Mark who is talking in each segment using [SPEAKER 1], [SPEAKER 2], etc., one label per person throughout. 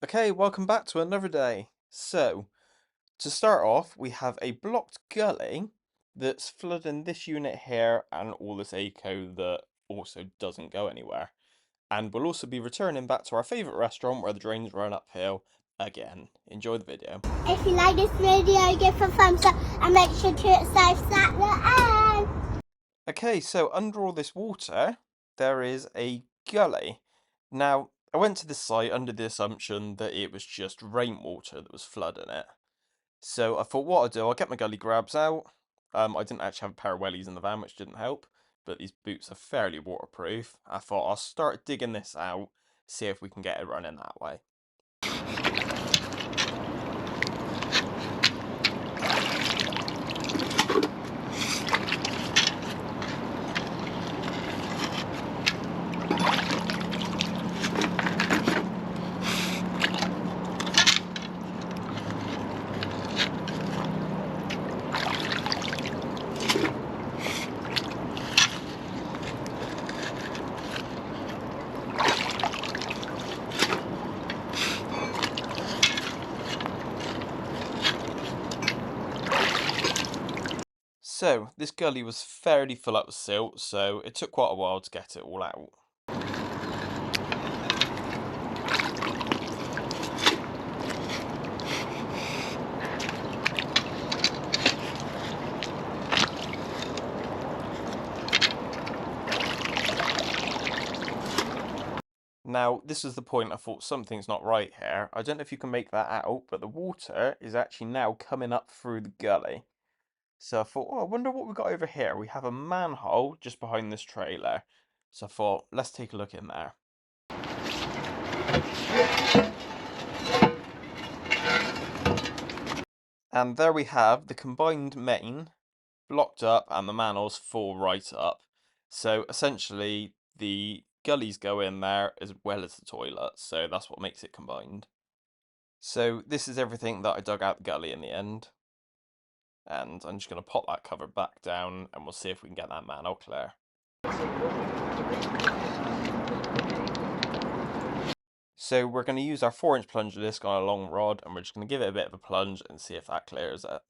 [SPEAKER 1] Okay, welcome back to another day. So, to start off, we have a blocked gully that's flooding this unit here and all this eco that also doesn't go anywhere. And we'll also be returning back to our favourite restaurant where the drains run uphill again. Enjoy the video.
[SPEAKER 2] If you like this video, give a thumbs up and make sure to hit subscribe at the end.
[SPEAKER 1] Okay, so under all this water, there is a gully. Now, I went to this site under the assumption that it was just rainwater that was flooding it. So I thought what I'd do, I'll get my gully grabs out. I didn't actually have a pair of wellies in the van, which didn't help, but these boots are fairly waterproof. I thought I'll start digging this out, see if we can get it running that way. So, this gully was fairly full up with silt, so it took quite a while to get it all out. Now, this is the point I thought something's not right here. I don't know if you can make that out, but the water is actually now coming up through the gully. So I thought, oh, I wonder what we've got over here. We have a manhole just behind this trailer. So I thought, let's take a look in there. And there we have the combined main blocked up and the manhole's full right up. So essentially the gullies go in there as well as the toilet. So that's what makes it combined. So this is everything that I dug out the gully in the end. And I'm just going to pop that cover back down and we'll see if we can get that manhole clear. So we're going to use our 4-inch plunger disc on a long rod and we're just going to give it a bit of a plunge and see if that clears it.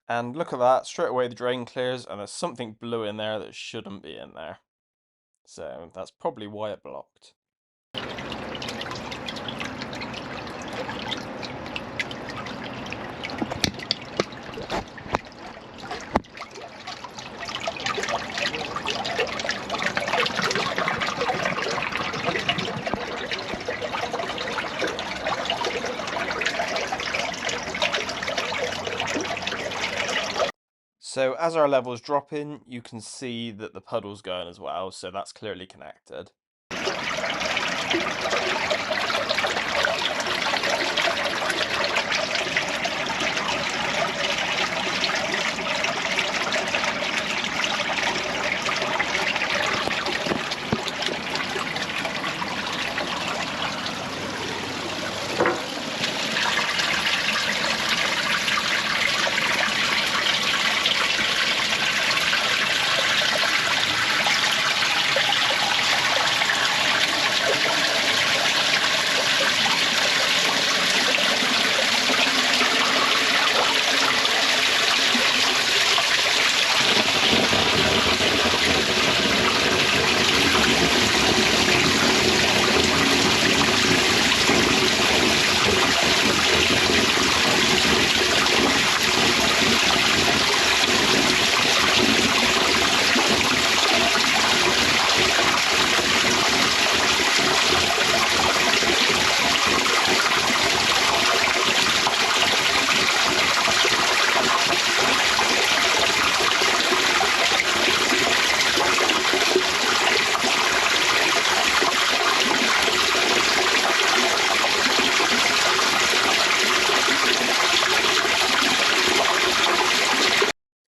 [SPEAKER 1] And look at that, straight away the drain clears and there's something blue in there that shouldn't be in there. So that's probably why it blocked. So as our level is dropping, you can see that the puddle's going as well, so that's clearly connected.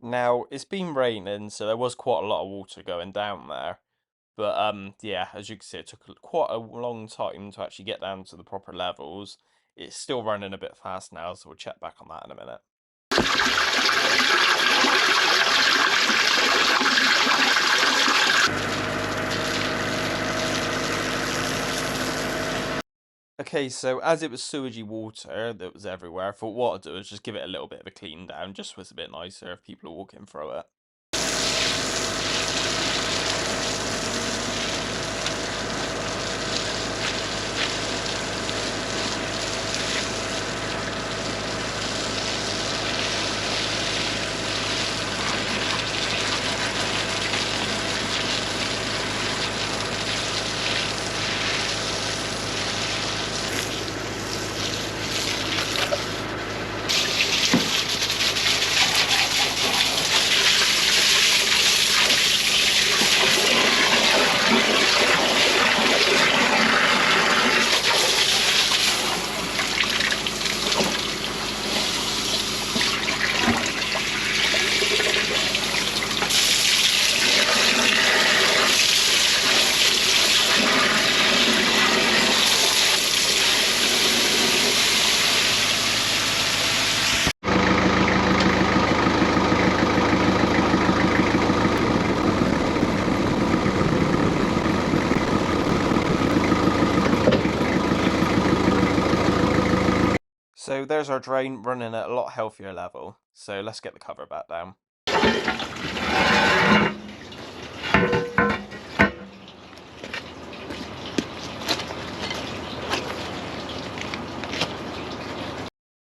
[SPEAKER 1] Now, it's been raining, so there was quite a lot of water going down there. But yeah, as you can see, it took quite a long time to actually get down to the proper levels. It's still running a bit fast now, so we'll check back on that in a minute. Okay, so as it was sewagey water that was everywhere, I thought what I'd do is just give it a little bit of a clean down, just so it's a bit nicer if people are walking through it. So there's our drain running at a lot healthier level. So let's get the cover back down.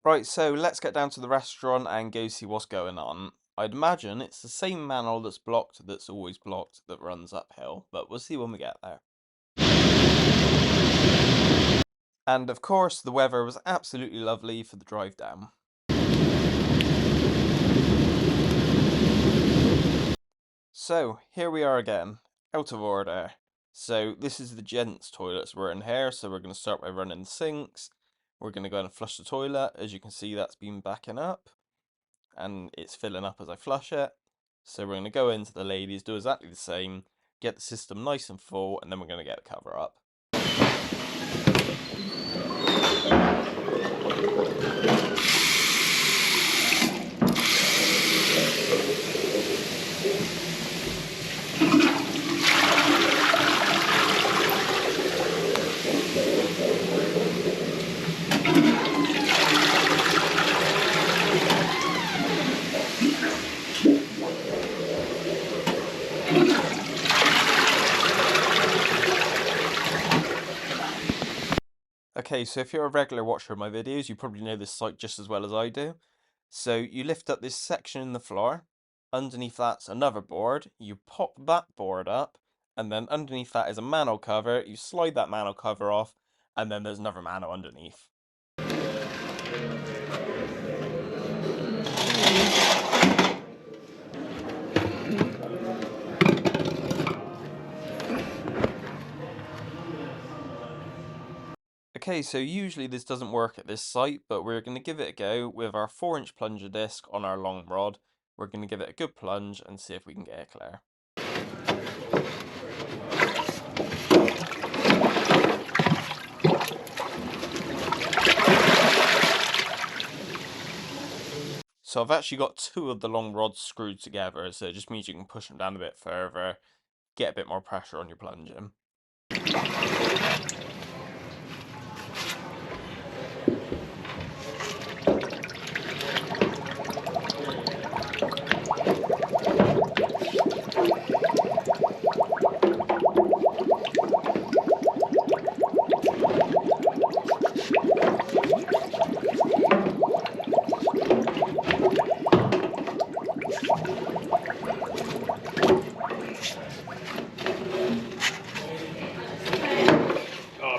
[SPEAKER 1] Right, so let's get down to the restaurant and go see what's going on. I'd imagine it's the same manhole that's blocked that's always blocked that runs uphill, but we'll see when we get there. And of course, the weather was absolutely lovely for the drive down. So, here we are again, out of order. So, this is the gents' toilets we're in here, so we're going to start by running the sinks. We're going to go and flush the toilet. As you can see, that's been backing up, and it's filling up as I flush it. So, we're going to go into the ladies, do exactly the same, get the system nice and full, and then we're going to get the cover up. Okay, so if you're a regular watcher of my videos, you probably know this site just as well as I do. So you lift up this section in the floor, underneath that's another board, you pop that board up, and then underneath that is a manhole cover, you slide that manhole cover off, and then there's another manhole underneath. Okay, so usually this doesn't work at this site, but we're going to give it a go with our 4-inch plunger disc on our long rod. We're going to give it a good plunge and see if we can get it clear. So I've actually got 2 of the long rods screwed together, so it just means you can push them down a bit further, get a bit more pressure on your plunging.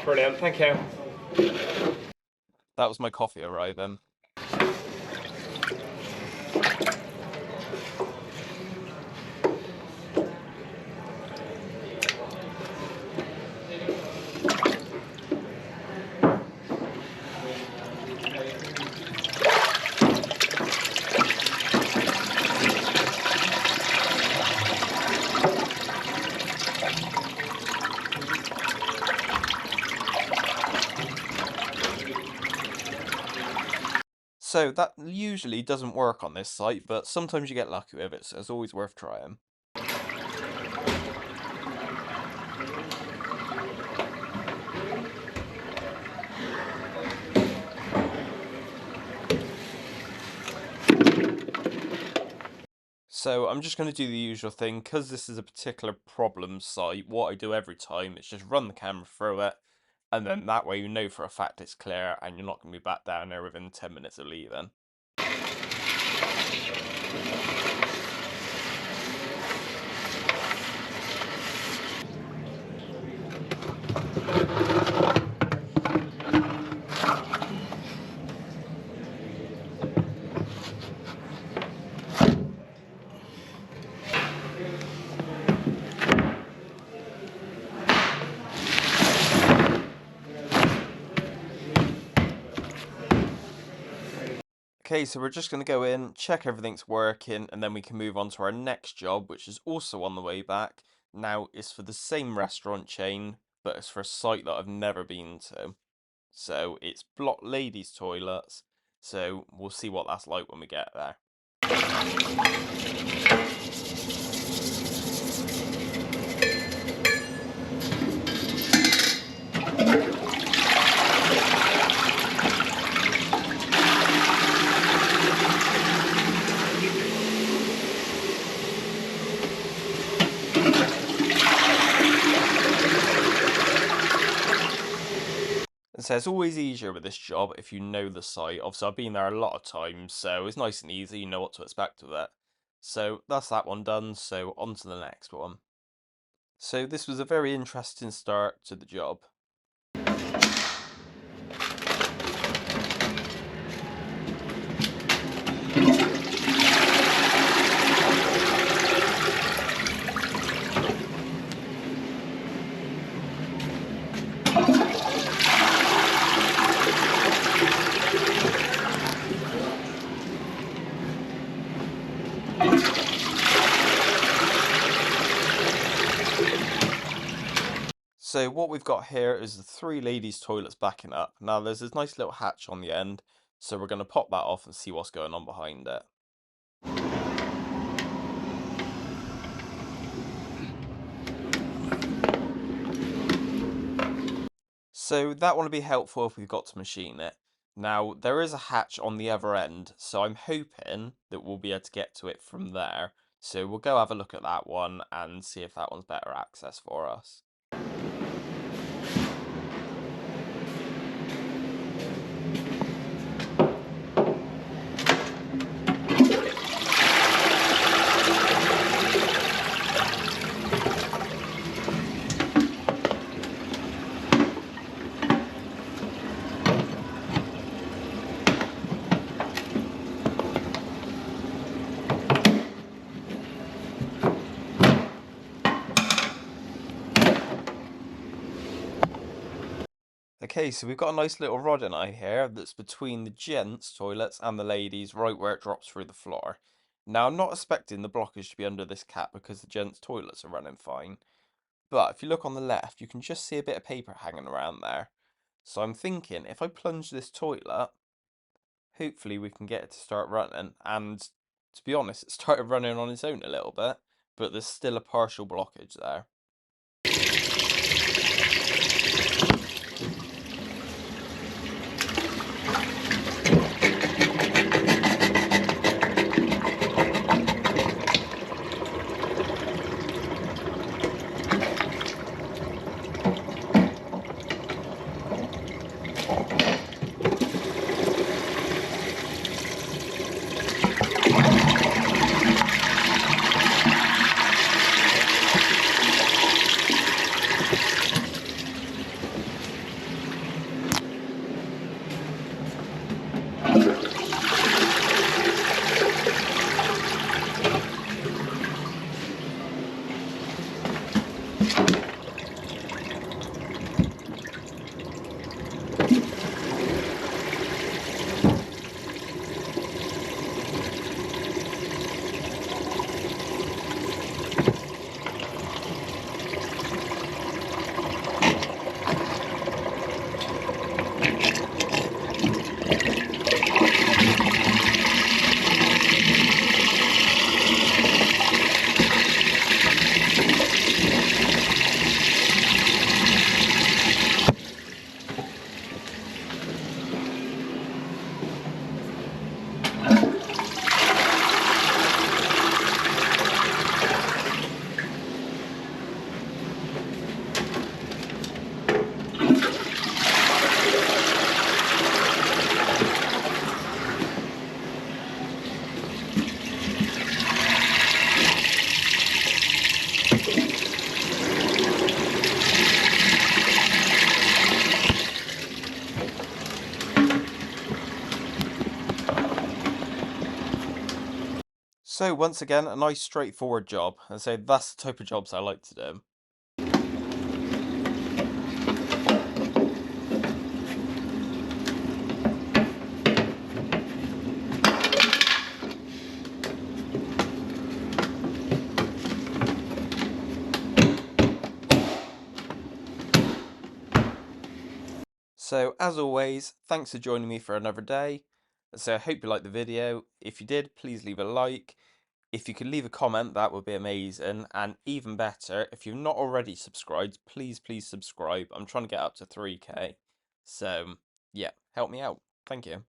[SPEAKER 3] Brilliant, thank you.
[SPEAKER 1] That was my coffee arriving. So that usually doesn't work on this site, but sometimes you get lucky with it, so it's always worth trying. So I'm just going to do the usual thing, because this is a particular problem site. What I do every time is just run the camera through it, and then that way you know for a fact it's clear, and you're not going to be back down there within 10 minutes of leaving. Okay, so we're just going to go in, check everything's working, and then we can move on to our next job, which is also on the way back. Now, it's for the same restaurant chain, but it's for a site that I've never been to. So, it's block ladies' toilets, so we'll see what that's like when we get there. And so it's always easier with this job if you know the site. Obviously, I've been there a lot of times, so it's nice and easy, you know what to expect with it. So that's that one done, so on to the next one. So this was a very interesting start to the job. So what we've got here is the 3 ladies' toilets backing up. Now there's this nice little hatch on the end, so we're going to pop that off and see what's going on behind it. So that will be helpful if we've got to machine it. Now there is a hatch on the other end, so I'm hoping that we'll be able to get to it from there. So we'll go have a look at that one and see if that one's better access for us. Okay, so we've got a nice little rod in eye here that's between the gents' toilets and the ladies', right where it drops through the floor. Now, I'm not expecting the blockage to be under this cap because the gents' toilets are running fine. But if you look on the left, you can just see a bit of paper hanging around there. So I'm thinking, if I plunge this toilet, hopefully we can get it to start running. And to be honest, it started running on its own a little bit, but there's still a partial blockage there. So once again, a nice straightforward job, and so that's the type of jobs I like to do. So as always, thanks for joining me for another day. So I hope you liked the video. If you did, please leave a like. If you could leave a comment, that would be amazing. And even better, if you've not already subscribed, please subscribe. I'm trying to get up to 3k. So yeah, help me out. Thank you.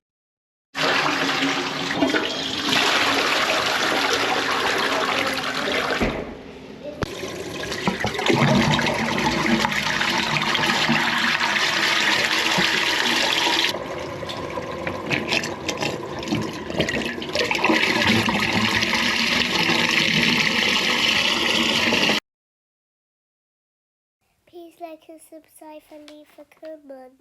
[SPEAKER 2] Please like and subscribe and leave a comment.